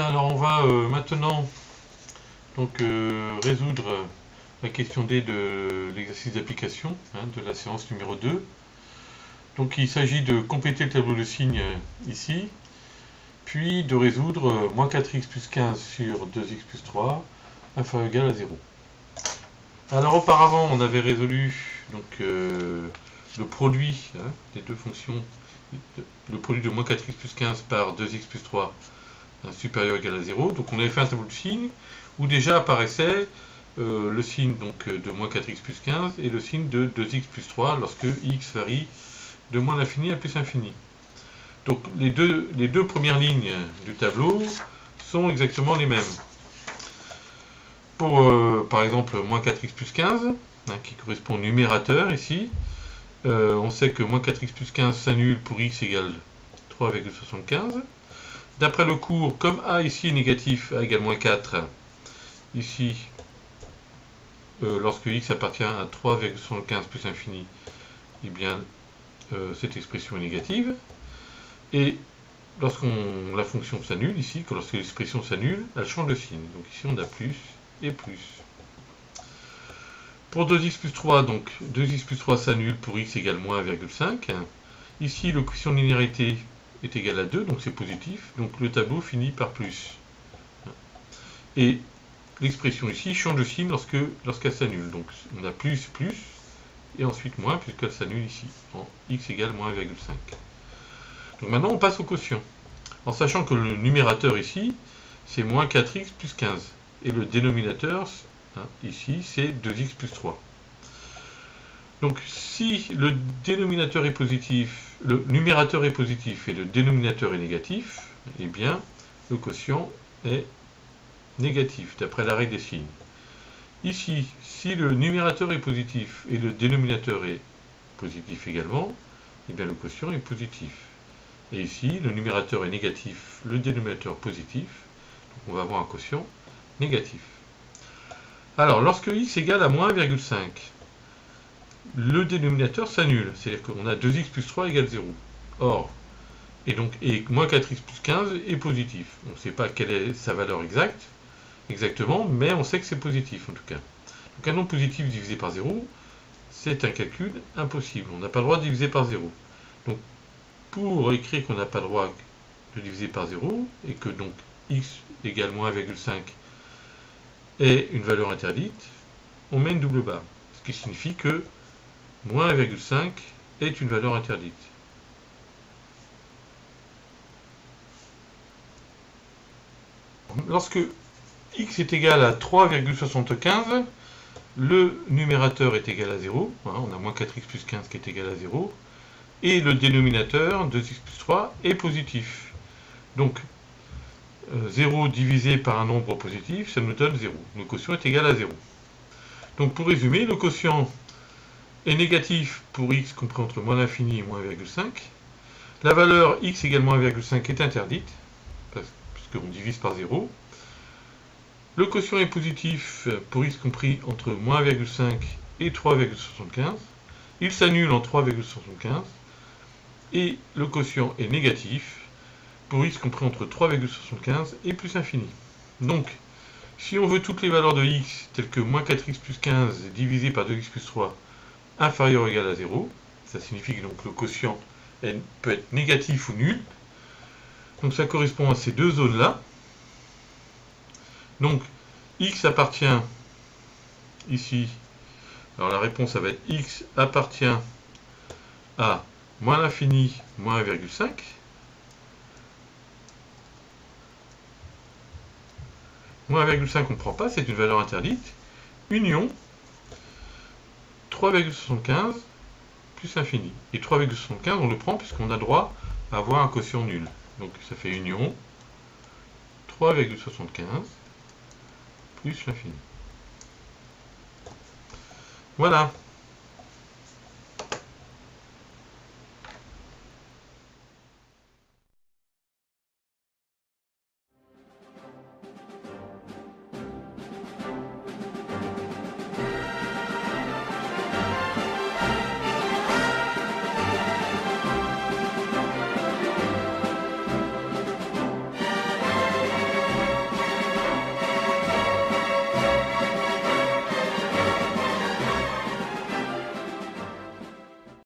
Alors on va maintenant donc, résoudre la question D de l'exercice d'application de la séance numéro 2. Donc il s'agit de compléter le tableau de signes ici, puis de résoudre moins 4x plus 15 sur 2x plus 3 inférieur ou égal à 0. Alors auparavant on avait résolu donc, le produit des deux fonctions, le produit de moins 4x plus 15 par 2x plus 3 supérieur ou égal à 0. Donc on avait fait un tableau de signes où déjà apparaissait le signe donc, de moins 4x plus 15 et le signe de 2x plus 3 lorsque x varie de moins l'infini à plus infini. Donc les deux premières lignes du tableau sont exactement les mêmes. Pour par exemple moins 4x plus 15, qui correspond au numérateur ici, on sait que moins 4x plus 15 s'annule pour x égale 3,75. D'après le cours, comme a ici est négatif, a égale moins 4, ici, lorsque x appartient à 3,75 plus infini, eh bien, cette expression est négative. Et lorsqu'on la fonction s'annule, ici, que lorsque l'expression s'annule, elle change de signe. Donc ici, on a plus et plus. Pour 2x plus 3, donc 2x plus 3 s'annule pour x égale moins 1,5. Ici, le coefficient de linéarité est égal à 2, donc c'est positif. Donc le tableau finit par plus. Et l'expression ici change de signe lorsqu'elle s'annule. Donc on a plus, plus, et ensuite moins, puisqu'elle s'annule ici, en x égale moins 1,5. Donc maintenant on passe au quotient. En sachant que le numérateur ici, c'est moins 4x plus 15. Et le dénominateur, ici, c'est 2x plus 3. Donc si le dénominateur est positif, le numérateur est positif et le dénominateur est négatif, eh bien le quotient est négatif, d'après la règle des signes. Ici, si le numérateur est positif et le dénominateur est positif également, eh bien le quotient est positif. Et ici, le numérateur est négatif, le dénominateur positif, donc on va avoir un quotient négatif. Alors, lorsque x égale à moins 1,5, le dénominateur s'annule, c'est-à-dire qu'on a 2x plus 3 égale 0. Or, et moins 4x plus 15 est positif. On ne sait pas quelle est sa valeur exactement, mais on sait que c'est positif en tout cas. Donc un nombre positif divisé par 0, c'est un calcul impossible. On n'a pas le droit de diviser par 0. Donc pour écrire qu'on n'a pas le droit de diviser par 0, et que donc x égale moins 1,5 est une valeur interdite, on met une double barre. Ce qui signifie que moins 1,5 est une valeur interdite. Lorsque x est égal à 3,75, le numérateur est égal à 0, on a moins 4x plus 15 qui est égal à 0, et le dénominateur, 2x plus 3, est positif. Donc 0 divisé par un nombre positif, ça nous donne 0. Le quotient est égal à 0. Donc pour résumer, le quotient est négatif pour x compris entre moins l'infini et moins 1,5. La valeur x égale moins 1,5 est interdite, puisqu'on divise par 0. Le quotient est positif pour x compris entre moins 1,5 et 3,75. Il s'annule en 3,75. Et le quotient est négatif pour x compris entre 3,75 et plus infini. Donc, si on veut toutes les valeurs de x, telles que moins 4x plus 15 divisé par 2x plus 3 inférieur ou égal à 0, ça signifie que donc, le quotient peut être négatif ou nul. Donc ça correspond à ces deux zones-là. Donc, x appartient ici, alors la réponse ça va être x appartient à moins l'infini, moins 1,5. Moins 1,5 on ne prend pas, c'est une valeur interdite. Union 3,75 plus infini. Et 3,75 on le prend puisqu'on a droit à avoir un quotient nul. Donc ça fait union 3,75 plus l'infini. Voilà.